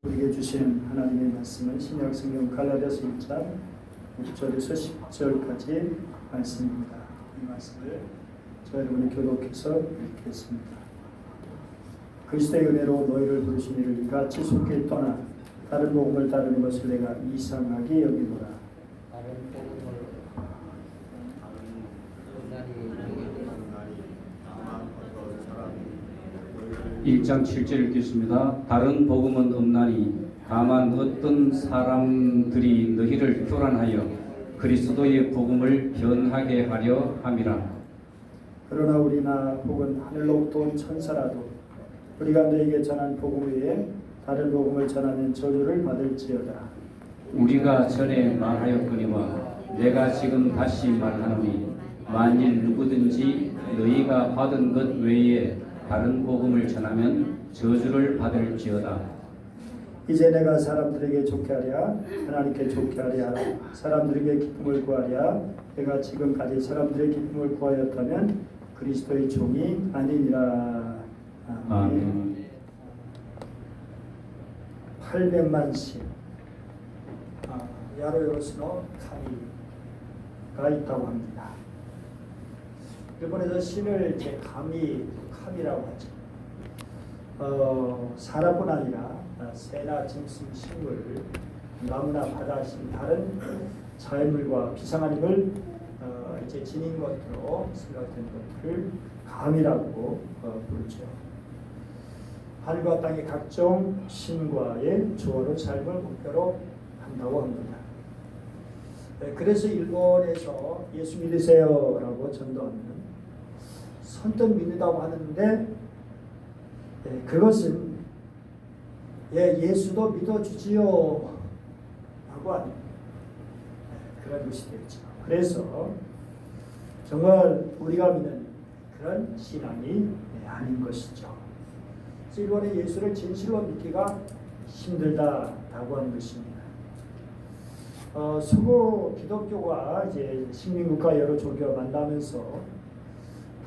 우리에게 주신 하나님의 말씀은 신약 성경 갈라디아서 1장 6절에서 10절까지 말씀입니다. 이 말씀을 저 여러분이 교독해서 읽겠습니다. 그리스도의 은혜로 너희를 부르신 이를 이같이 속히 떠나 다른 복음을 따르는 것을 내가 이상하게 여기노라. 다른 복음을 1장 7절 읽겠습니다. 다른 복음은 없나니 다만 어떤 사람들이 너희를 교란하여 그리스도의 복음을 변하게 하려 함이라. 그러나 우리나 혹은 하늘로부터 온 천사라도 우리가 너희에게 전한 복음 외에 다른 복음을 전하면 저주를 받을지어다. 우리가 전에 말하였거니와 내가 지금 다시 말하노니 만일 누구든지 너희가 받은 것 외에 다른 복음을 전하면 저주를 받을지어다. 이제 내가 사람들에게 좋게 하랴 하나님께 좋게 하랴 사람들에게 기쁨을 구하랴 내가 지금까지 사람들의 기쁨을 구하였다면 그리스도의 종이 아니니라. 아멘. 800만 신 야로요스노 카미가 있다고 합니다. 일본에서 신을 이제 카미라고 하죠. 사람뿐 아니라 새나 짐승, 식물, 나무나 바다, 신 다른 자연물과 비상한 힘을 이제 지닌 것으로 생각된 것을 감이라고 부르죠. 하늘과 땅의 각종 신과의 조화로운 삶을 목표로 한다고 합니다. 그래서 일본에서 예수 믿으세요라고 전도하는 선뜻 믿는다고 하는데 그것은 예수도 믿어주지요 라고 하는 그런 것이 되죠. 그래서 정말 우리가 믿는 그런 신앙이 아닌 것이죠. 일본의 예수를 진실로 믿기가 힘들다라고 하는 것입니다. 서구 기독교가 이제 식민국가 여러 종교가 만나면서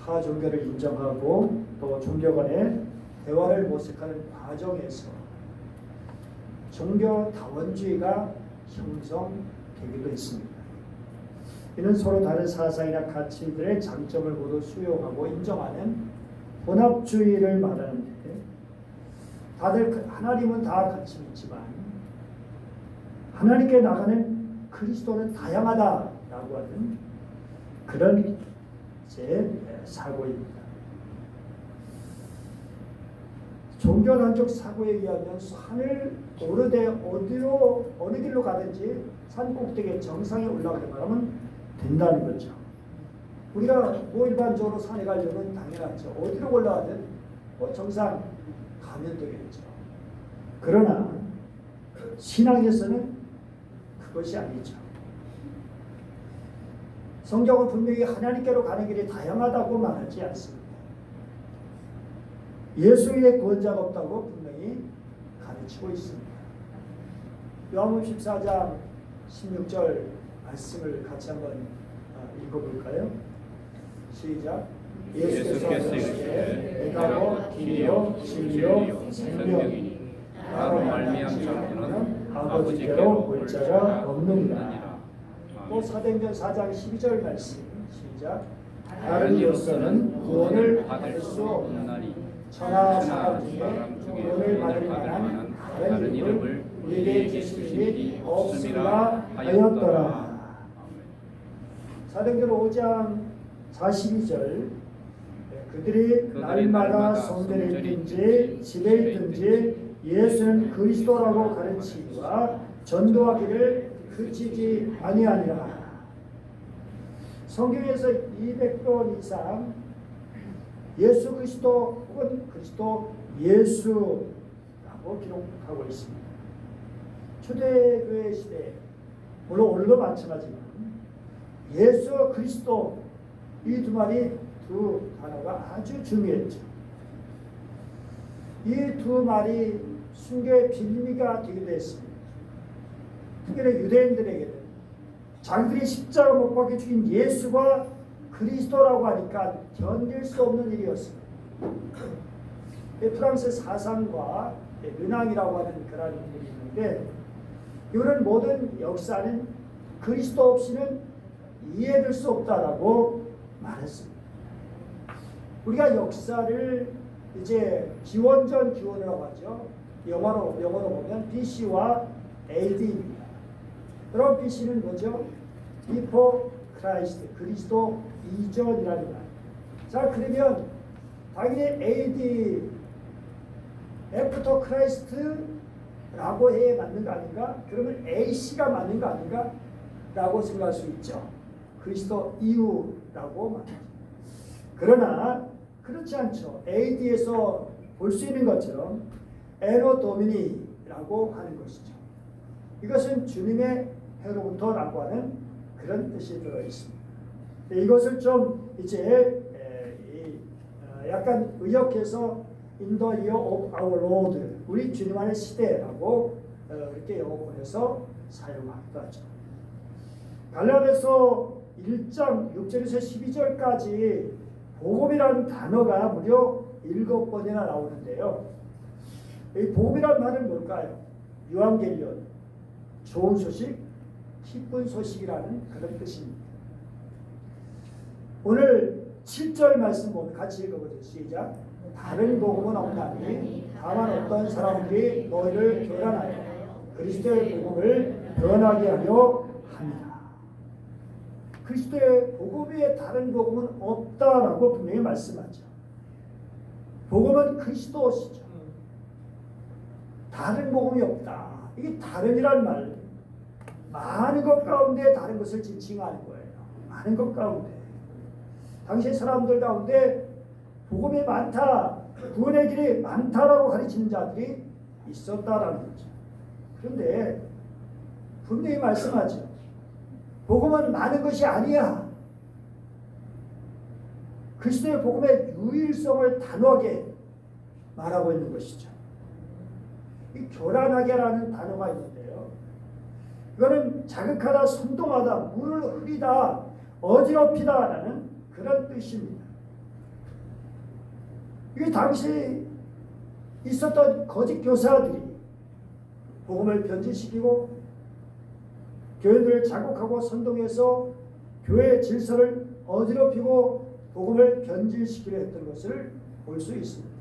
타 종교를 인정하고 또 종교 간의 대화를 모색하는 과정에서 종교 다원주의가 형성되기도 했습니다. 이는 서로 다른 사상이나 가치들의 장점을 모두 수용하고 인정하는 혼합주의를 말하는데 다들 하나님은 다 같이 믿지만 하나님께 나가는 그리스도는 다양하다라고 하는 그런 제 사고입니다. 종교단적 사고에 의하면 산을 오르되 어느 길로 가든지 산 꼭대기 정상에 올라가기만 하면 된다는 거죠. 우리가 일반적으로 산에 가려면 당연하죠. 어디로 올라가든 정상 가면 되겠죠. 그러나 신앙에서는 그것이 아니죠. 성경은 분명히 하나님께로 가는 길이 다양하다고 말하지 않습니다. 예수 위에 구원자가 없다고 분명히 가르치고 있습니다. 요한복음 14장 16절 말씀을 같이 한번 읽어볼까요? 시작. 예수께서 이르시되 내가 길이요 진리요 생명이니 나로 말미암지 않고는 아버지께로 올 자가 없느니라. 또 사도행전 4장 12절 말씀 시작. 다른 이로서는 구원을 받을 수 없나니 천하 사람 중에 구원을 받을 만한 다른 이름을 우리에게 주시니 없으리라 하였더라. 사도행전 5장 42절 그들이 날마다 성전에 있든지 집에 있든지 예수는 그리스도라고 가르치기와 전도하기를 그치지 아니하니라. 성경에서 200번 이상 예수 그리스도 혹은 그리스도 예수라고 기록하고 있습니다. 초대교회 시대 물론 오늘도 마찬가지지만 예수 그리스도 이 두 단어가 아주 중요했죠. 이 두 말이 순교의 빌미가 되기도 했습니다. 특별히 유대인들에게는 자기들이 십자가 못 박혀 죽인 예수가 그리스도라고 하니까 견딜 수 없는 일이었습니다. 프랑스 사상과 르낭이라고 하는 그런 분이 있는데 이런 모든 역사는 그리스도 없이는 이해될 수 없다라고 말했습니다. 우리가 역사를 이제 기원전 기원이라고 하죠. 영어로 보면 BC와 AD입니다. 그럼 BC는 뭐죠? Before Christ, 그리스도 이전이라는 말. 자, 그러면 당연히 AD, After Christ라고 해야 맞는 거 아닌가? 그러면 AC가 맞는 거 아닌가? 라고 생각할 수 있죠. 그리스도 이후라고 말하죠. 그러나 그렇지 않죠. AD에서 볼 수 있는 것처럼 에노 도미니라고 하는 것이죠. 이것은 주님의 해로부터라고 하는 그런 뜻이 들어 있습니다. 이것을 좀 이제 약간 의역해서 In the year of our Lord, 우리 주님 안의 시대라고 이렇게 영어권에서 사용하기도 하죠. 갈라디아서 1장 6절에서 12절까지 복음이라는 단어가 무려 7번이나 나오는데요. 이 복음이라는 말은 뭘까요? 유앙겔리온, 좋은 소식, 기쁜 소식이라는 그런 뜻입니다. 오늘 7절 말씀 보면 같이 읽어보죠. 시작. 다른 복음은 없나니 다만 어떤 사람들이 너희를 교란하여 그리스도의 복음을 변하게 하려 합니다. 그리스도의 복음 위에 다른 복음은 없다라고 분명히 말씀하죠. 복음은 그리스도시죠. 다른 복음이 없다. 이게 다른이란 말, 많은 것 가운데 다른 것을 지칭하는 거예요. 많은 것 가운데. 당시 사람들 가운데 복음이 많다, 구원의 길이 많다라고 가르치는 자들이 있었다라는 거죠. 그런데 분명히 말씀하죠. 복음은 많은 것이 아니야. 그리스도의 복음의 유일성을 단호하게 말하고 있는 것이죠. 이 교란하게라는 단어가 있는데요. 이거는 자극하다, 선동하다, 물을 흐리다, 어지럽히다라는 그런 뜻입니다. 이게 당시 있었던 거짓 교사들이 복음을 변질시키고 교회들을 자극하고 선동해서 교회의 질서를 어지럽히고 복음을 변질시키려 했던 것을 볼 수 있습니다.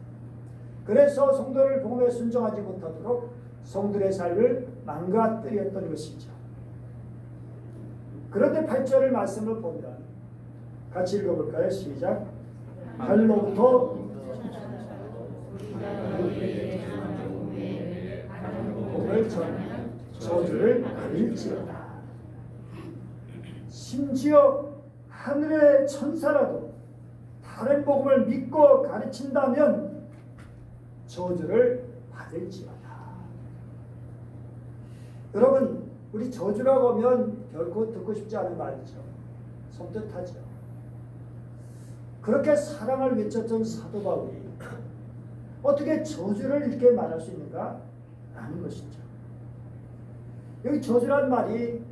그래서 성도를 복음에 순종하지 못하도록 성도의 삶을 망가뜨렸던 것이죠. 그런데 8절의 말씀을 보면 같이 읽어볼까요? 시작. 별로부터 복음을 전하는 저주를 받을지어다. 심지어 하늘의 천사라도 다른 복음을 믿고 가르친다면 저주를 받을지어다. 여러분, 우리 저주라고 하면 결코 듣고 싶지 않은 말이죠. 섬뜩하죠. 그렇게 사랑을 외쳤던 사도 바울이 어떻게 저주를 이렇게 말할 수 있는가? 라는 것이죠. 여기 저주란 말이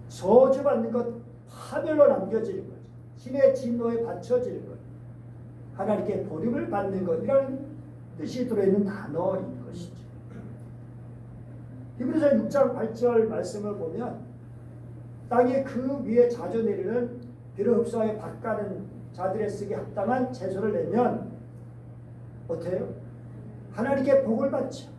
저주받는 것, 파멸로 남겨지는 거죠. 신의 진노에 받쳐지는 것, 하나님께 버림을 받는 것이라는 뜻이 들어있는 단어인 것이죠. 히브리서 6장 8절 말씀을 보면 땅의 그 위에 자주 내리는 비료 흡수하여 밭가는 자들의 쓰기 합당한 채소를 내면 어때요? 하나님께 복을 받죠.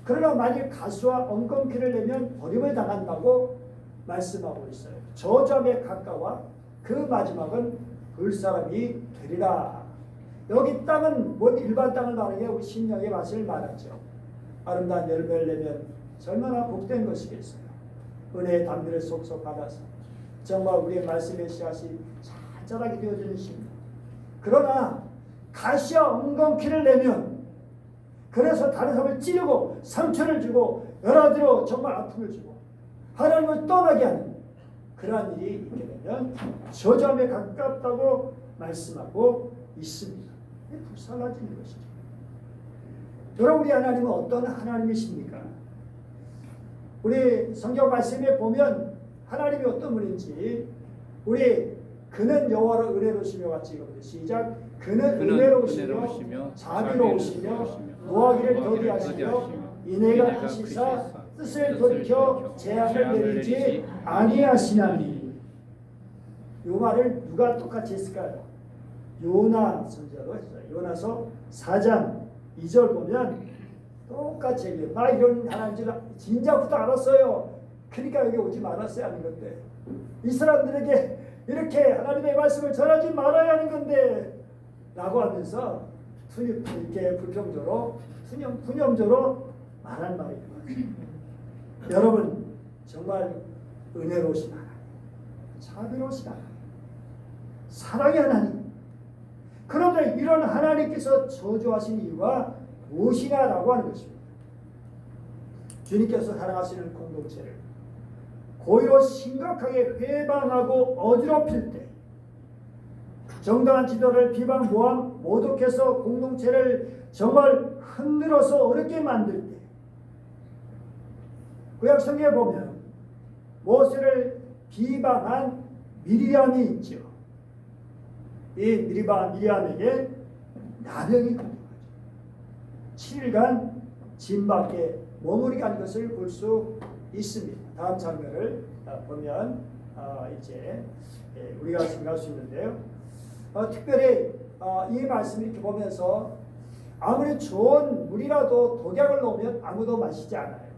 그러나 만일 가수와 엉겅퀴를 내면 버림을 당한다고 말씀하고 있어요. 저점에 가까워 그 마지막은 불사람이 되리라. 여기 땅은 뭔 일반 땅을 말하는 게 우리 신령의 맛을 말하죠. 아름다운 열매를 내면 얼마나 복된 것이겠어요. 은혜의 담비를 속속 받아서 정말 우리의 말씀의 씨앗이 자잘하게 되어지는 신령. 그러나 가시와 엉겅퀴를 내면, 그래서 다른 사람을 찌르고 상처를 주고 여러 가지로 정말 아픔을 주고 하나님을 떠나게 하는 그러한 일이 있게 되면 저주함에 가깝다고 말씀하고 있습니다. 불쌍해지는 것이죠. 여러분, 우리 하나님은 어떤 하나님이십니까? 우리 성경 말씀에 보면 하나님이 어떤 분인지, 우리 그는 여호와로 은혜로우시며 같이 읽어보죠. 시작. 그는 은혜로우시며 자비로우시며 노하기를 더디하시며 인애가 크시사 뜻을 돌이켜 재앙을 내리지 아니하시나니. 이 말을 누가 똑같이 했을까요? 요나 선지자도 했어요. 요나서 4장 2절 보면 똑같이 얘기해요. 나 이런 하나님 줄 진작부터 알았어요. 그러니까 여기 오지 말았어야 하는 건데, 이 사람들에게 이렇게 하나님의 말씀을 전하지 말아야 하는 건데 라고 하면서 이렇게 불평적으로 푸념적으로 말한 말입니다. 여러분, 정말 은혜로우신 하나님, 자비로우신 하나님, 사랑의 하나님. 그런데 이런 하나님께서 저주하신 이유가 무엇이냐라고 하는 것입니다. 주님께서 사랑하시는 공동체를 고의로 심각하게 회방하고 어지럽힐 때, 정당한 지도를 비방, 모함, 모독해서 공동체를 정말 흔들어서 어렵게 만들 때, 구약 성경에 보면 모세를 비방한 미리암이 있죠. 이 미리암에게 나병이 걸린 거죠. 7일간 진 밖에 머무르게 한 것을 볼 수 있습니다. 다음 장면을 보면 이제 우리가 생각할 수 있는데요. 특별히 이 말씀을 이렇게 보면서 아무리 좋은 물이라도 독약을 넣으면 아무도 마시지 않아요.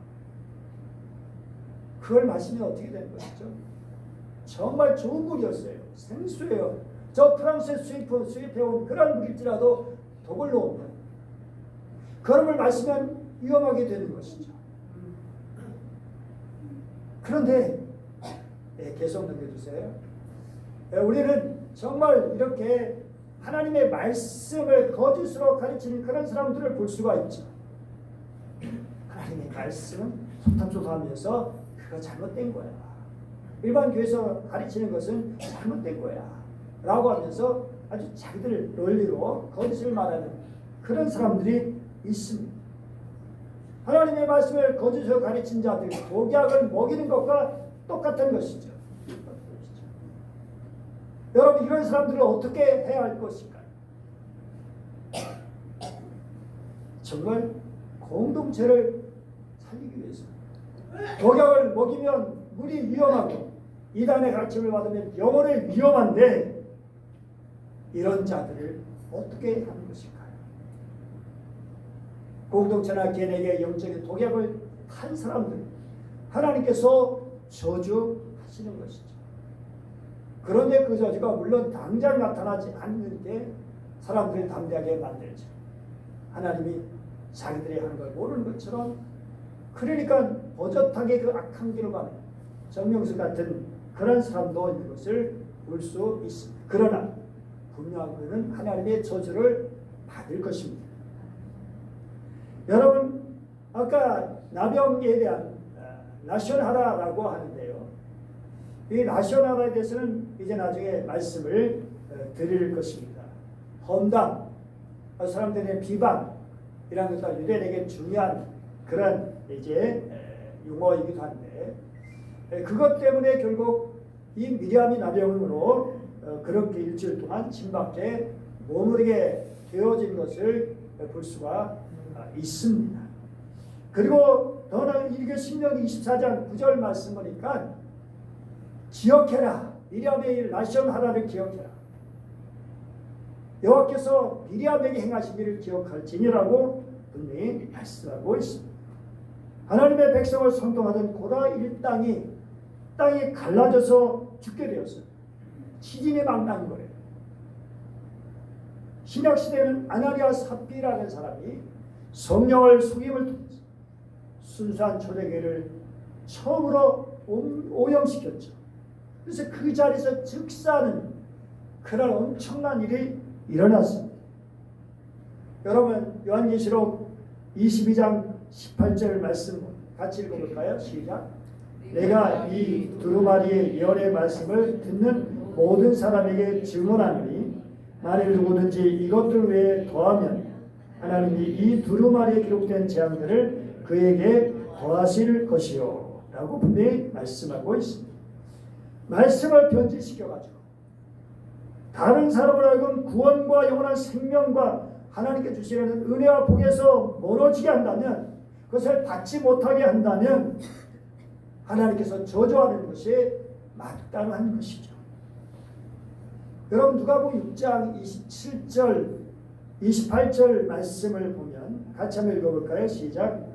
그걸 마시면 어떻게 되는 것이죠? 정말 좋은 물이었어요. 생수예요. 저 프랑스에 수입해온 그런 물일지라도 독을 넣으면 그런 물 마시면 위험하게 되는 것이죠. 그런데 계속 넘겨주세요. 우리는 정말 이렇게 하나님의 말씀을 거짓으로 가르치는 그런 사람들을 볼 수가 있죠. 하나님의 말씀은 소탐소탐하면서 그거 잘못된 거야. 일반 교회에서 가르치는 것은 잘못된 거야 라고 하면서 아주 자기들 논리로 거짓을 말하는 그런 사람들이 있습니다. 하나님의 말씀을 거짓으로 가르친 자들, 독약을 먹이는 것과 똑같은 것이죠. 여러분, 이런 사람들을 어떻게 해야 할 것인가요? 정말 공동체를 살리기 위해서 독약을 먹이면 물이 위험하고 이단의 가르침을 받으면 영혼이 위험한데, 이런 자들을 어떻게 하는 것일까요? 공동체나 개인에게 영적인 독약을 한 사람들, 하나님께서 저주하시는 것이죠. 그런데 그 저주가 물론 당장 나타나지 않는데 사람들을 담대하게 만들죠. 하나님이 자기들이 하는 걸 모르는 것처럼, 그러니까 버젓하게 그 악한 길로 가는 정명수 같은 그런 사람도 있는 것을 볼 수 있습니다. 그러나 분명한 것은 하나님의 저주를 받을 것입니다. 여러분, 아까 나병에 대한 라시온하라라고 하는데요. 이 라시온하라에 대해서는 이제 나중에 말씀을 드릴 것입니다. 험담, 사람들의 비방이라는 것도 유대인에게 중요한 그런 이제 용어이기도 한데, 그것 때문에 결국 이 미리암이 나병으로 그렇게 일주일 동안 진 밖에 머무르게 되어진 것을 볼 수가 있습니다. 그리고 더 나아가 이게 신명기 24장 9절 말씀 보니까 기억해라, 미리암의 라시온하라를 기억해라. 여호와께서 미리암에게 행하신 일을 기억할지니라고 분명히 말씀하고 있습니다. 하나님의 백성을 선동하던 고라 일당이 땅이 갈라져서 죽게 되었어요. 지진이 막 난 거예요. 신약시대는 아나니아 삽비라는 사람이 성령을 속임을 통해서 순수한 초대교회를 처음으로 오염시켰죠. 그래서 그 자리에서 즉사하는 그런 엄청난 일이 일어났습니다. 여러분, 요한계시록 22장 18절 말씀 같이 읽어볼까요? 시작. 내가 이 두루마리의 예언의 말씀을 듣는 모든 사람에게 증언하노니 만일 누구든지 이것들 외에 더하면 하나님이 이 두루마리에 기록된 재앙들을 그에게 더하실 것이요 라고 분명히 말씀하고 있습니다. 말씀을 변질시켜가지고 다른 사람을 하여금 구원과 영원한 생명과 하나님께 주시는 은혜와 복에서 멀어지게 한다면, 그것을 받지 못하게 한다면 하나님께서 저주하는 것이 마땅한 것이죠. 여러분 누가복음 6장 27절 28절 말씀을 보면 같이 한번 읽어볼까요? 시작.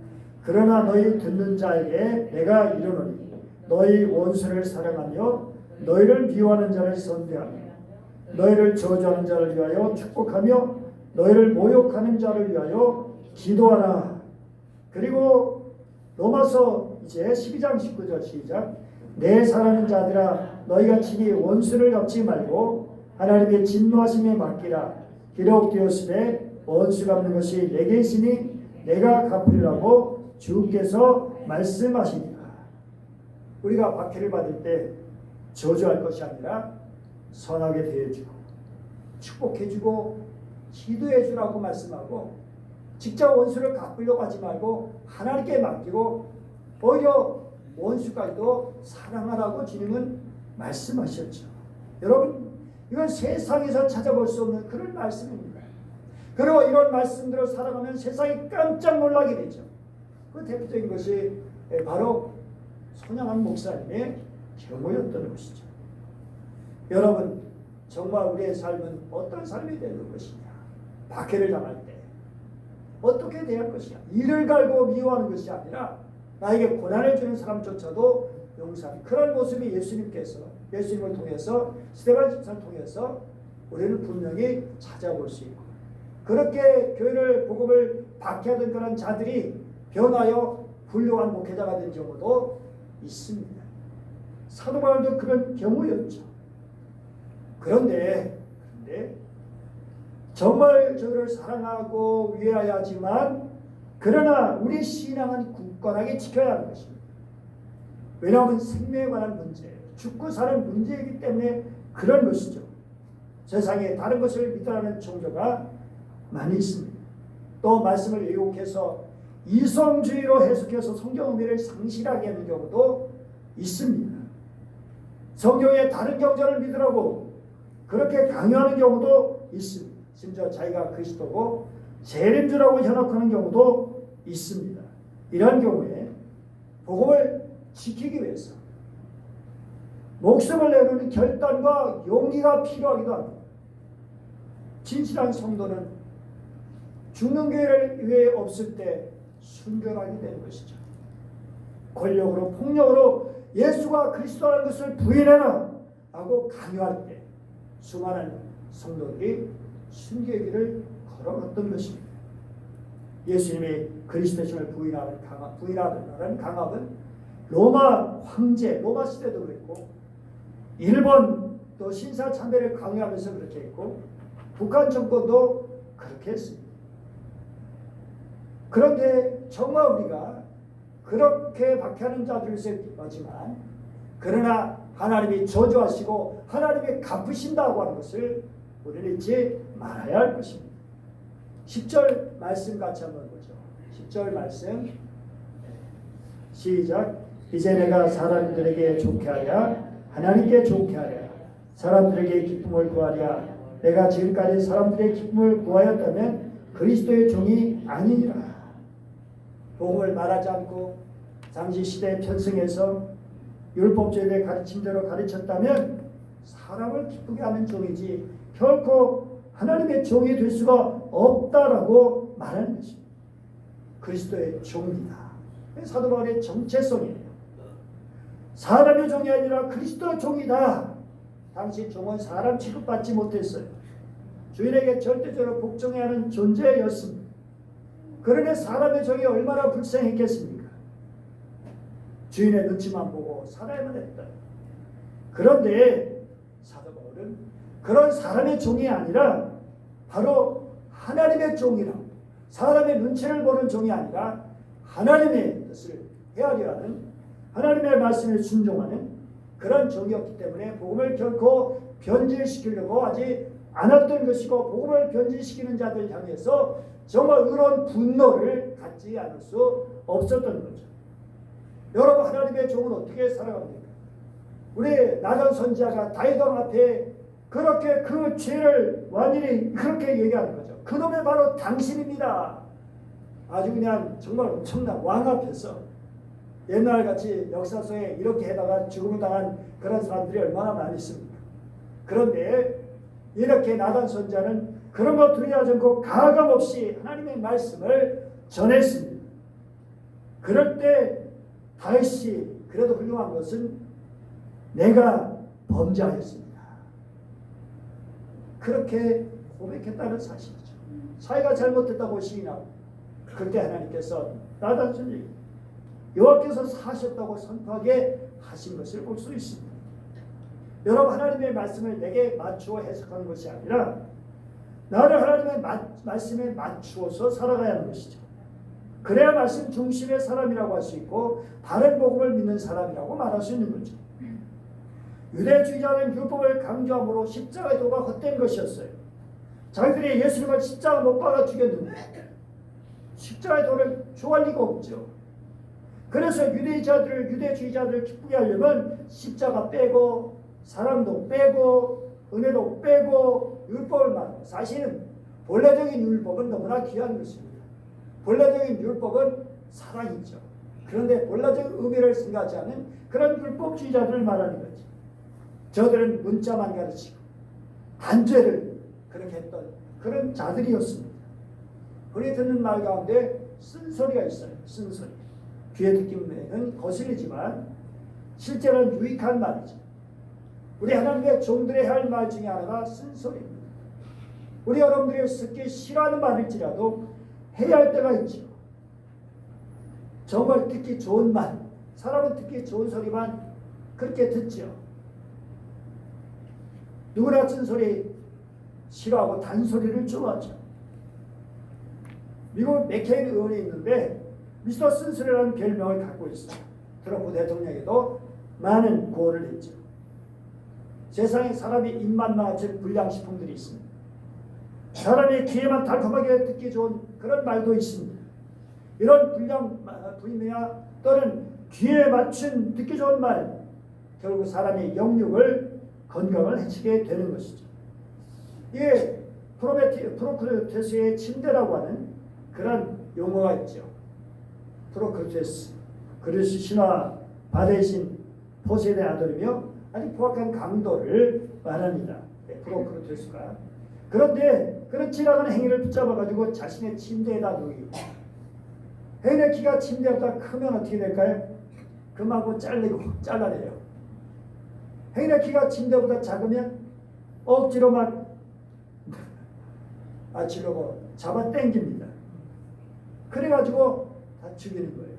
그러나 너희 듣는 자에게 내가 이르노니 너희 원수를 사랑하며 너희를 미워하는 자를 선대하며 너희를 저주하는 자를 위하여 축복하며 너희를 모욕하는 자를 위하여 기도하라. 그리고 로마서 이제 12장 19절 시작. 내 사랑하는 자들아 너희가 친히 원수를 갚지 말고 하나님의 진노하심에 맡기라. 기록되었으되 원수 갚는 것이 내게 있으니 내가 갚으리라고 주께서 말씀하시니라. 우리가 박해를 받을 때 저주할 것이 아니라 선하게 대해주고 축복해주고 기도해주라고 말씀하고, 직접 원수를 갚으려고 하지 말고 하나님께 맡기고 오히려 원수까지도 사랑하라고 주님은 말씀하셨죠. 여러분 이건 세상에서 찾아볼 수 없는 그런 말씀입니다. 그리고 이런 말씀들을 살아가면 세상이 깜짝 놀라게 되죠. 그 대표적인 것이 바로 손양한 목사님의 경우였던 것이죠. 여러분 정말 우리의 삶은 어떤 삶이 되는 것이냐. 박해를 당할 때 어떻게 대할 것이냐. 이를 갈고 미워하는 것이 아니라 나에게 고난을 주는 사람조차도 용서하는 그런 모습이 예수님을 통해서 스데반 집사를 통해서 우리는 분명히 찾아볼 수 있고, 그렇게 교회를 복음을 박해하던 그런 자들이 변하여 훌륭한 목회자가 된 경우도 있습니다. 사도 바울도 그런 경우였죠. 그런데 정말 저를 사랑하고 위하여야 하지만 그러나 우리 신앙은 굳건하게 지켜야 하는 것입니다. 왜냐하면 생명에 관한 문제, 죽고 사는 문제이기 때문에 그런 것이죠. 세상에 다른 것을 믿으라는 종교가 많이 있습니다. 또 말씀을 왜곡해서 이성주의로 해석해서 성경 의미를 상실하게 하는 경우도 있습니다. 성경의 다른 경전을 믿으라고 그렇게 강요하는 경우도 있습니다. 심지어 자기가 그리스도고 재림주라고 현혹하는 경우도 있습니다. 이런 경우에 복음을 지키기 위해서 목숨을 내놓는 결단과 용기가 필요하기도 합니다. 진실한 성도는 죽는 교회에 없을 때 순결하게 되는 것이죠. 권력으로 폭력으로 예수가 그리스도라는 것을 부인해라 하고 강요할 때 수많은 성도들이 순교의 걸어갔던 것입니다. 예수님의 그리스도심을 부인하는 강압은 로마 황제, 로마 시대도 그랬고 일본 또 신사 참배를 강요하면서 그렇게 했고 북한 정권도 그렇게 했습니다. 그런데 정말 우리가 그렇게 박해하는 자들을 세우지만 그러나 하나님이 저주하시고 하나님이 갚으신다고 하는 것을 우리는 잊지 말아야 할 것입니다. 10절 말씀 같이 한번 보죠. 10절 말씀 시작. 이제 내가 사람들에게 좋게 하랴 하나님께 좋게 하랴 사람들에게 기쁨을 구하랴 내가 지금까지 사람들의 기쁨을 구하였다면 그리스도의 종이 아니니라. 복음을 말하지 않고 당시 시대에 편승해서 율법주의의 가르침대로 가르쳤다면 사람을 기쁘게 하는 종이지 결코 하나님의 종이 될 수가 없다라고 말하는 것입니다. 그리스도의 종이다. 사도 바울의 정체성이에요. 사람의 종이 아니라 그리스도의 종이다. 당시 종은 사람 취급받지 못했어요. 주인에게 절대적으로 복종해야 하는 존재였습니다. 그러니 사람의 종이 얼마나 불쌍했겠습니까? 주인의 눈치만 보고 살아야만 했다. 그런데 사도 바울은 그런 사람의 종이 아니라 바로 하나님의 종이라고, 사람의 눈치를 보는 종이 아니라 하나님의 뜻을 헤아려 하는, 하나님의 말씀을 순종하는 그런 종이었기 때문에 복음을 결코 변질시키려고 하지 않았던 것이고, 복음을 변질시키는 자들 향해서 정말 의로운 분노를 갖지 않을 수 없었던 거죠. 여러분, 하나님의 종은 어떻게 살아갑니까? 우리 나단 선지자가 다윗 왕 앞에 그렇게 그 죄를 완전히 그렇게 얘기하는 거죠. 그놈이 바로 당신입니다. 아주 그냥 정말 엄청난 왕 앞에서 옛날같이 역사 속에 이렇게 해다가 죽음을 당한 그런 사람들이 얼마나 많이 있습니까? 그런데 이렇게 나단 선자는 그런 것 두려워하지 않고 가감없이 하나님의 말씀을 전했습니다. 그럴 때 다윗이 그래도 훌륭한 것은 내가 범죄하였습니다. 그렇게 고백했다는 사실이죠. 자기가 잘못했다고 시인하고 그때 하나님께서 나단 선지 여호와께서 사셨다고 선포하게 하신 것을 볼 수 있습니다. 여러분 하나님의 말씀을 내게 맞추어 해석하는 것이 아니라 나를 하나님의 말씀에 맞추어서 살아가야 하는 것이죠. 그래야 말씀 중심의 사람이라고 할 수 있고 바른 복음을 믿는 사람이라고 말할 수 있는 거죠. 유대주의자는 율법을 강조함으로 십자가의 도가 헛된 것이었어요. 자기들이 예수님을 십자가 못 박아 죽였는데 십자가의 도를 좋아할 리가 없죠. 그래서 유대주의자들을 기쁘게 하려면 십자가 빼고 사랑도 빼고 은혜도 빼고 율법을 말하고 사실은 본래적인 율법은 너무나 귀한 것입니다. 본래적인 율법은 사랑이죠. 그런데 본래적인 의미를 생각하지 않는 그런 율법주의자들을 말하는 거죠. 저들은 문자만 가르치고 단죄를 그렇게 했던 그런 자들이었습니다. 우리 듣는 말 가운데 쓴소리가 있어요. 쓴소리. 귀에 듣기에는 거슬리지만 실제로는 유익한 말이죠. 우리 하나님의 종들의 할 말 중에 하나가 쓴소리입니다. 우리 여러분들이 듣기 싫어하는 말일지라도 해야 할 때가 있죠. 정말 듣기 좋은 말, 사람은 듣기 좋은 소리만 그렇게 듣죠. 누구나 쓴소리 싫어하고 단소리를 좋아하죠. 미국 맥케인 의원이 있는데 미스터 쓴소리라는 별명을 갖고 있어요. 트럼프 대통령에도 많은 고언을 했죠. 세상에 사람이 입만 맞춘 불량식품들이 있습니다. 사람의 귀에만 달콤하게 듣기 좋은 그런 말도 있습니다. 이런 불량이나 또는 귀에 맞춘 듣기 좋은 말 결국 사람의 영육을 건강을 해치게 되는 것이죠. 이게 프로크테스의 침대라고 하는 그런 용어가 있죠. 프로크테스 그리스 신화 바다의 신 포세idon의 아들이며 아주 포악한 강도를 말합니다. 프로크테스가. 그런데 그런 지나가는 행위를 붙잡아가지고 자신의 침대에다 누이고 행인의 키가 침대보다 크면 어떻게 될까요? 그만큼 잘라내요. 행인의 키가 침대보다 작으면 억지로 막 아치려고 잡아 당깁니다. 그래가지고 다 죽이는 거예요.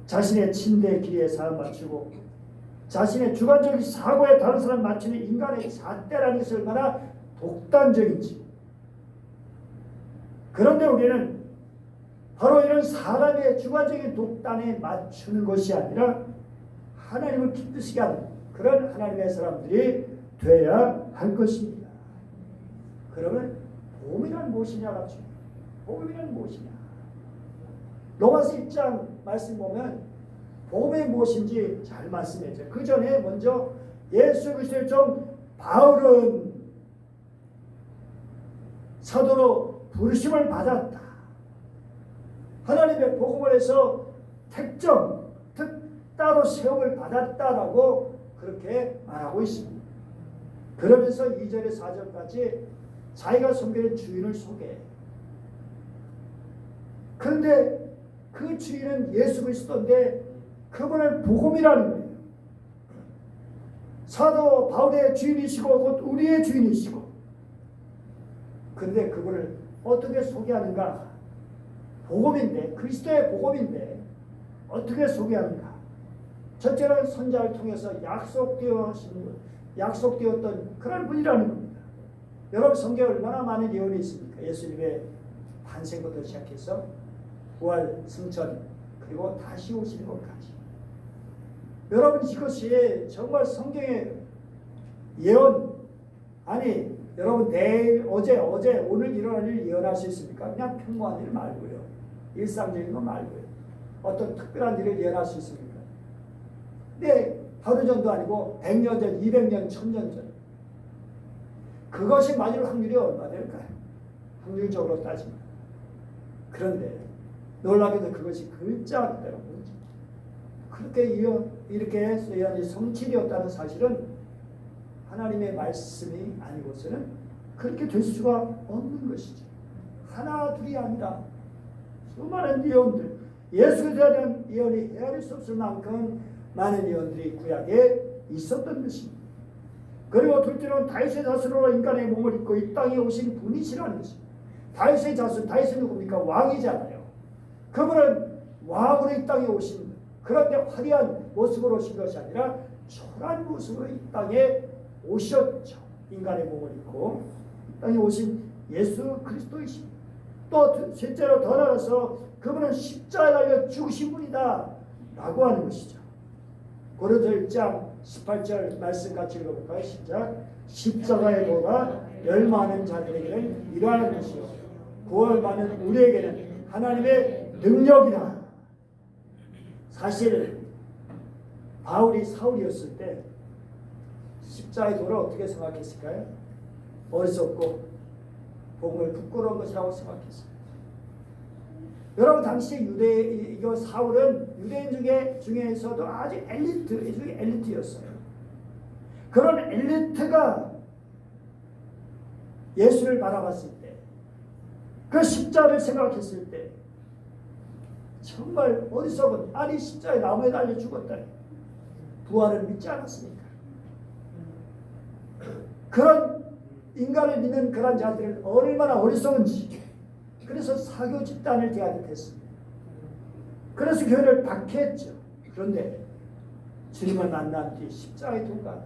자신의 침대 길이에 사람 맞추고 자신의 주관적인 사고에 다른 사람 맞추는 인간의 잣대라는 것이 얼마나 독단적인지. 그런데 우리는 바로 이런 사람의 주관적인 독단에 맞추는 것이 아니라 하나님을 기쁘시게 하는 그런 하나님의 사람들이 돼야 할 것입니다. 그러면 복음이란 무엇이냐가 중요해요. 복음이란 무엇이냐. 로마서 1장 말씀 보면 복음이 무엇인지 잘 말씀해줘요. 그 전에 먼저 예수 그리스도의 종 바울은 사도로 부르심을 받았다. 하나님의 복음을 해서 택정, 따로 세움을 받았다라고 그렇게 말하고 있습니다. 그러면서 2절에 4절까지 자기가 섬기는 주인을 소개해요. 그런데 그 주인은 예수 그리스도인데 그분을 복음이라는 거예요. 사도 바울의 주인이시고 곧 우리의 주인이시고 그런데 그분을 어떻게 소개하는가? 복음인데 그리스도의 복음인데 어떻게 소개하는가? 첫째는 선자를 통해서 약속되었던 그런 분이라는 겁니다. 여러분 성경에 얼마나 많은 예언이 있습니까? 예수님의 탄생부터 시작해서 부활, 승천 그리고 다시 오시는 것까지. 여러분 이것이 정말 성경의 예언 아니 여러분 내일 어제 오늘 일어날 일 예언할 수 있습니까? 그냥 평범한 일 말고요. 일상적인 거 말고요. 어떤 특별한 일을 예언할 수 있습니까? 근데 하루 전도 아니고 100년 전, 200년, 1000년 전. 그것이 맞을 확률이 얼마 될까요? 확률적으로 따지면. 그런데 놀랍게도 그것이 글자 그대로 보이죠. 그렇게 이렇게 예언이 성취되었다는 사실은 하나님의 말씀이 아니고서는 그렇게 될 수가 없는 것이죠. 하나 둘이 아니라 수많은 예언들, 예수에 대한 예언이 헤아릴 수 없을 만큼 많은 예언들이 구약에 있었던 것입니다. 그리고 둘째로는 다윗의 자손으로 인간의 몸을 입고 이 땅에 오신 분이시라는 것입니다. 다윗의 자손, 다윗은 누굽니까? 왕이잖아요. 그분은 왕으로 이 땅에 오신, 그런데 화려한 모습으로 오신 것이 아니라 초라한 모습으로 이 땅에 오셨죠. 인간의 몸을 입고 이 땅에 오신 예수 그리스도이십니다. 또 셋째로 더 나아가서 그분은 십자가에 달려 죽으신 분이다 라고 하는 것이죠. 고린도 1장 18절 말씀 같이 읽어볼까요? 시작. 십자가의 도가 멸망하는 자들에게는 이러한 것이요 구원 받는 우리에게는 하나님의 능력이다. 사실 바울이 사울이었을 때 십자가의 도를 어떻게 생각했을까요? 어리석고 복음을 부끄러운 것이라고 생각했어요. 여러분 당시 사울은 유대인 중에서도 아주 엘리트 중에 엘리트였어요. 그런 엘리트가 예수를 바라봤을 때, 그 십자가를 생각했을 때 정말 어리석은, 아니 십자가에 나무에 달려 죽었다. 부활을 믿지 않았으니까. 그런 인간을 믿는 그런 자들은 얼마나 어리석은지. 그래서 사교 집단을 대하듯 했습니다. 그래서 교회를 박해했죠. 그런데 주님을 만난 뒤 십자가의 도가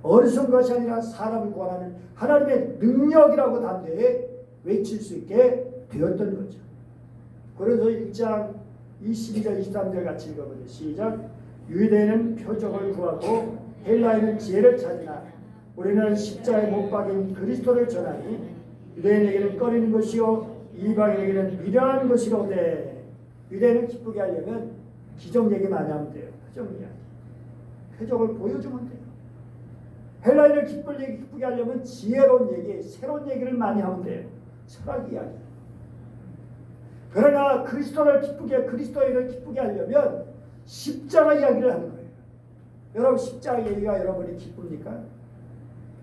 어리석은 것이 아니라 사람을 구원하는 하나님의 능력이라고 담대히 외칠 수 있게 되었던 거죠. 그래서 1장 22절 23절 같이 읽어보죠. 시작. 유대인은 표적을 구하고 헬라인은 지혜를 찾으나 우리는 십자가에 못 박인 그리스도를 전하니 유대인에게는 꺼리는 것이요 이방인에게는 미련한 것이로되. 유대인을 기쁘게 하려면 기적 얘기 많이 하면 돼요. 표적 이야기. 표적을 보여주면 돼요. 헬라인을 기쁘게 하려면 지혜로운 얘기, 새로운 얘기를 많이 하면 돼요. 철학 이야기. 그러나 그리스도인을 기쁘게 하려면 십자가 이야기를 하는 거예요. 여러분 십자가 얘기가 여러분이 기쁩니까?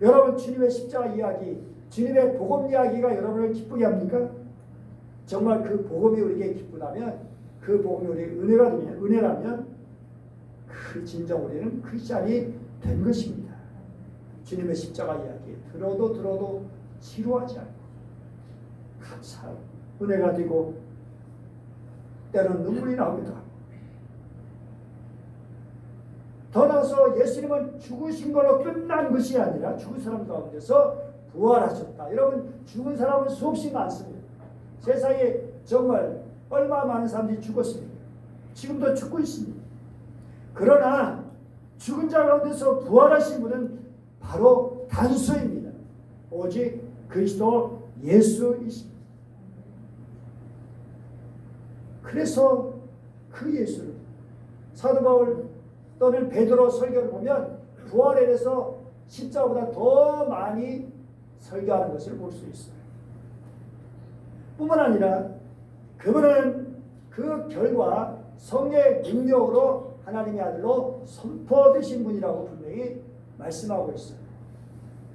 여러분 주님의 십자가 이야기, 주님의 복음 이야기가 여러분을 기쁘게 합니까? 정말 그 복음이 우리에게 기쁘다면, 그 복음이 우리에게 은혜라면 그 진정 우리는 크리스찬이 된 것입니다. 주님의 십자가 이야기 들어도 지루하지 않고 감사하고 은혜가 되고 때로는 눈물이 나오기도 하고. 더 나아가서 예수님은 죽으신 걸로 끝난 것이 아니라 죽은 사람 가운데서 부활하셨다. 여러분 죽은 사람은 수없이 많습니다. 세상에 정말 얼마나 많은 사람들이 죽었습니까? 지금도 죽고 있습니다. 그러나 죽은 자 가운데서 부활하신 분은 바로 단수입니다. 오직 그리스도 예수이십니다. 그래서 그 예수를 사도 바울 또는 베드로 설교를 보면 부활에 대해서 십자가보다 더 많이 설교하는 것을 볼 수 있어요. 뿐만 아니라 그분은 그 결과 성령의 능력으로 하나님의 아들로 선포되신 분이라고 분명히 말씀하고 있어요.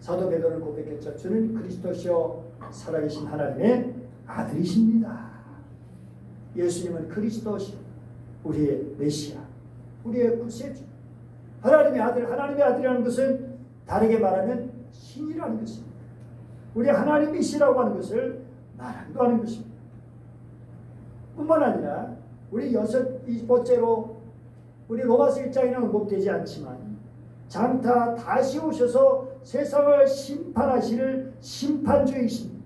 사도 베드로는 고백했죠. 주는 그리스도시요 살아계신 하나님의 아들이십니다. 예수님은 그리스도시요 우리의 메시아, 우리의 구세주, 하나님의 아들. 하나님의 아들이라는 것은 다르게 말하면 신이라는 것입니다. 우리 하나님이시라고 하는 것을 말한다는 것입니다. 뿐만 아니라 우리 번째로 우리 로마서 1장에는 언급되지 않지만 장타 다시 오셔서 세상을 심판하실 심판주이십니다.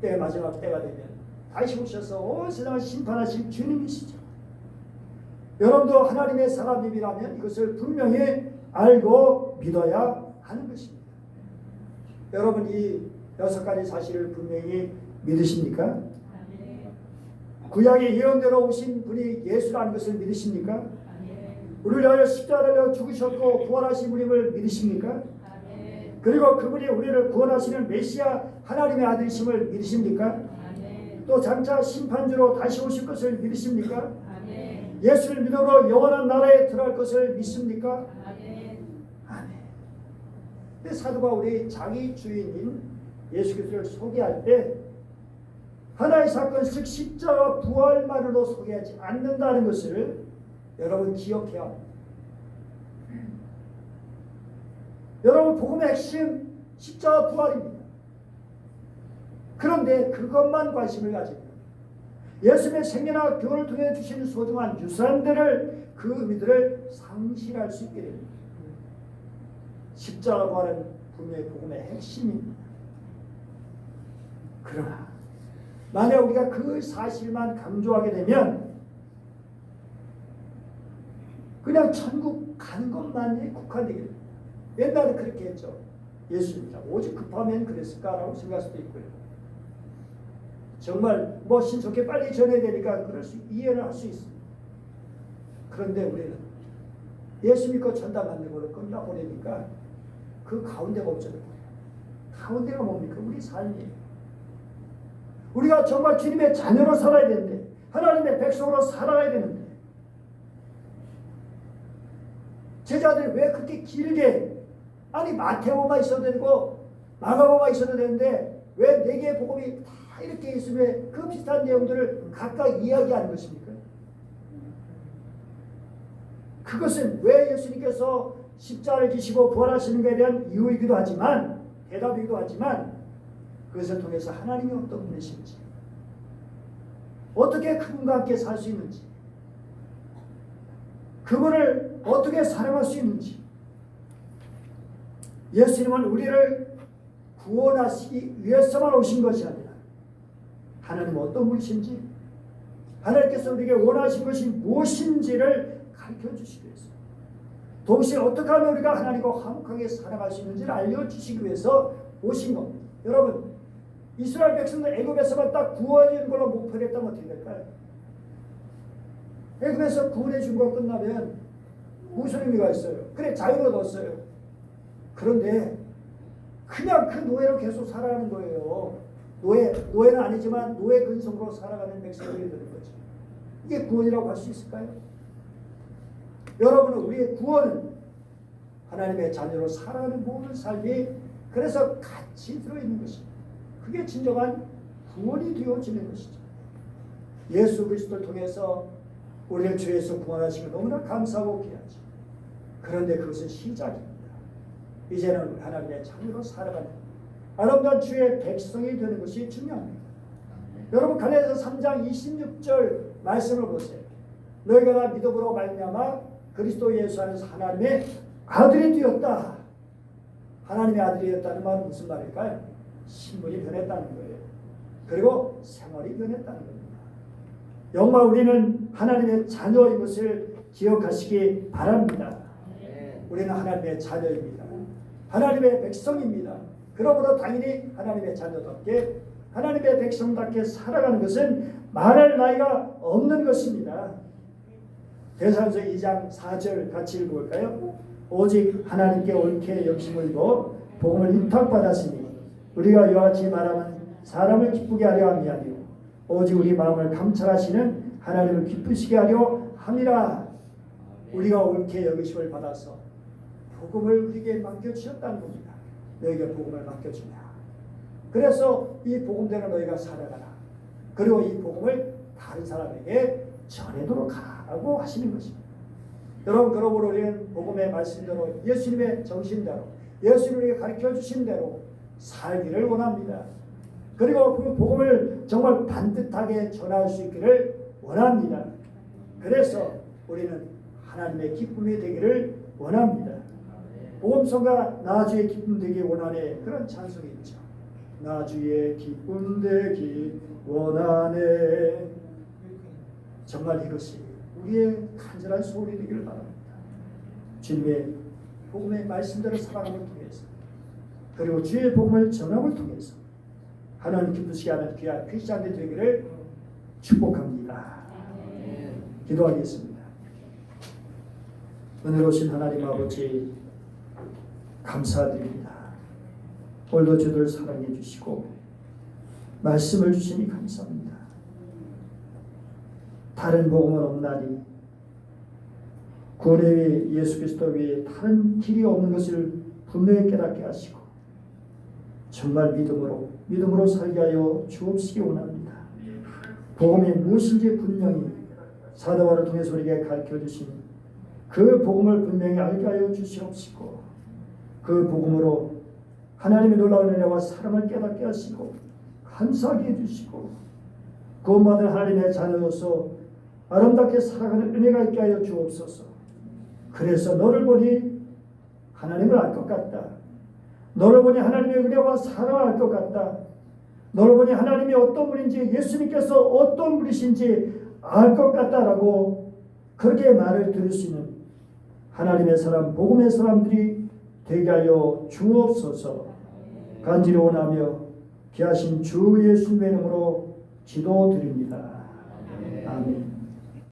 때의 마지막 때가 되면 다시 오셔서 온 세상을 심판하실 주님이시죠. 여러분도 하나님의 사람님이라면 이것을 분명히 알고 믿어야 하는 것입니다. 여러분 이 6가지 사실을 분명히 믿으십니까? 구약의 예언대로 오신 분이 예수라는 것을 믿으십니까? 우리를 위하여 십자가를 달려 죽으셨고 부활하신 분임을 믿으십니까? 그리고 그분이 우리를 구원하시는 메시아 하나님의 아들이심을 믿으십니까? 또 장차 심판주로 다시 오실 것을 믿으십니까? 예수를 믿음으로 영원한 나라에 들어갈 것을 믿습니까? 아멘. 근데 사도 바울이 자기 주인인 예수 그리스도를 소개할 때 하나의 사건 즉 십자가 부활만으로 소개하지 않는다는 것을 여러분 기억해야 합니다. 여러분 복음의 핵심 십자가 부활입니다. 그런데 그것만 관심을 가지고 예수님의 생애나 교훈을 통해 주신 소중한 유산들을 그 의미들을 상실할 수 있게 됩니다. 십자가 부활은 분명히 복음의 핵심입니다. 그러나 만약 우리가 그 사실만 강조하게 되면 그냥 천국 가는 것만이 국한되게 됩니다. 옛날에 그렇게 했죠. 예수님이 오직 급하면 그랬을까라고 생각할 수도 있고요. 정말 뭐 신속히 빨리 전해야 되니까 그럴 수 이해를 할 수 있습니다. 그런데 우리는 예수 믿고 전담 받는 걸로 끝나버리니까 그 가운데가 없어져요. 가운데가 뭡니까? 우리 삶이에요. 우리가 정말 주님의 자녀로 살아야 되는데 하나님의 백성으로 살아야 되는데 제자들이 왜 그렇게 길게 아니 마태복음만 있어도 되고 마가복음만 있어도 되는데 왜 4개의 복음이 다 이렇게 있으면 그 비슷한 내용들을 각각 이야기하는 것입니까? 그것은 왜 예수님께서 십자가를 지시고 부활하시는 것에 대한 이유이기도 하지만 대답이기도 하지만 그것을 통해서 하나님이 어떤 분이신지 어떻게 그분과 함께 살 수 있는지 그분을 어떻게 사랑할 수 있는지 예수님은 우리를 구원하시기 위해서만 오신 것이 아니라 하나님은 어떤 분이신지 하나님께서 우리에게 원하신 것이 무엇인지를 가르쳐 주시기 위해서 동시에 어떻게 하면 우리가 하나님과 화목하게 살아갈 수 있는지를 알려주시기 위해서 오신 겁니다. 여러분 이스라엘 백성들 애굽에서만 딱 구원해준 걸로 목표를 했다면 어떻게 될까요? 애굽에서 구원해 준 거 끝나면 무슨 의미가 있어요? 그래 자유를 얻었어요. 그런데 그냥 그 노예로 계속 살아가는 거예요. 노예는 아니지만 노예 근성으로 살아가는 백성들이 되는 거죠. 이게 구원이라고 할 수 있을까요? 여러분은 우리의 구원은 하나님의 자녀로 살아가는 모든 삶이 그래서 같이 들어있는 것입니다. 그게 진정한 구원이 되어지는 것이죠. 예수 그리스도를 통해서 우리를 죄에서 구원하시고 너무나 감사하고 귀하죠. 그런데 그것은 시작입니다. 이제는 하나님의 자녀로 살아가는 아름다운 주의 백성이 되는 것이 중요합니다. 여러분 갈라디아서 3장 26절 말씀을 보세요. 너희가 다 믿음으로 말미암아 그리스도 예수 안에서 하나님의 아들이 되었다. 하나님의 아들이 되었다는 말은 무슨 말일까요? 신분이 변했다는 거예요. 그리고 생활이 변했다는 겁니다. 정말 우리는 하나님의 자녀인 것을 기억하시기 바랍니다. 우리는 하나님의 자녀입니다. 하나님의 백성입니다. 그러므로 당연히 하나님의 자녀답게 하나님의 백성답게 살아가는 것은 말할 나이가 없는 것입니다. 대사전서 2장 4절 같이 읽어볼까요? 오직 하나님께 옳게 여김을도 복음을 위탁받았으니 우리가 이와 같이 말하면 사람을 기쁘게 하려 함이 아니요 오직 우리 마음을 감찰하시는 하나님을 기쁘시게 하려 함이라. 우리가 옳게 여기심을 받아서 복음을 우리에게 맡겨주셨다는 겁니다. 너희에게 복음을 맡겨주냐. 그래서 이 복음대로 너희가 살아가라. 그리고 이 복음을 다른 사람에게 전하도록 하라고 하시는 것입니다. 여러분 그러므로 우리는 복음의 말씀대로 예수님의 정신대로 예수님이 가르쳐 주신 대로 살기를 원합니다. 그리고 그 복음을 정말 반듯하게 전할 수 있기를 원합니다. 그래서 우리는 하나님의 기쁨이 되기를 원합니다. 복음성가 나 주의 기쁨 되기 원하네 그런 찬송이 있죠. 나 주의 기쁨 되기 원하네. 정말 이것이 우리의 간절한 소원이 되기를 바랍니다. 주님의 복음의 말씀대로 살아감을 통해서 그리고 주의 복음을 전함을 통해서 하나님 기쁘시게 하는 귀한 크리스찬들이 되기를 축복합니다. 기도하겠습니다. 은혜로우신 하나님 아버지 감사드립니다. 오늘도 저들 사랑해 주시고 말씀을 주시니 감사합니다. 다른 복음은 없나니 구원의 외에 예수 그리스도 외에 다른 길이 없는 것을 분명히 깨닫게 하시고 정말 믿음으로 살게 하여 주옵시기 원합니다. 복음이 무엇인지 분명히 사도와를 통해서 우리에게 가르쳐 주신 그 복음을 분명히 알게 하여 주시옵시고 그 복음으로 하나님의 놀라운 은혜와 사랑을 깨닫게 하시고 감사하게 해주시고 구원받은 하나님의 자녀로서 아름답게 살아가는 은혜가 있게 하여 주옵소서. 그래서 너를 보니 하나님을 알 것 같다. 너를 보니 하나님의 은혜와 사랑을 알 것 같다. 너를 보니 하나님이 어떤 분인지 예수님께서 어떤 분이신지 알 것 같다라고 그렇게 말을 들을 수 있는 하나님의 사람, 복음의 사람들이 되게 하여 주옵소서. 간절히 원하며 귀하신 주 예수님의 이름으로 기도드립니다.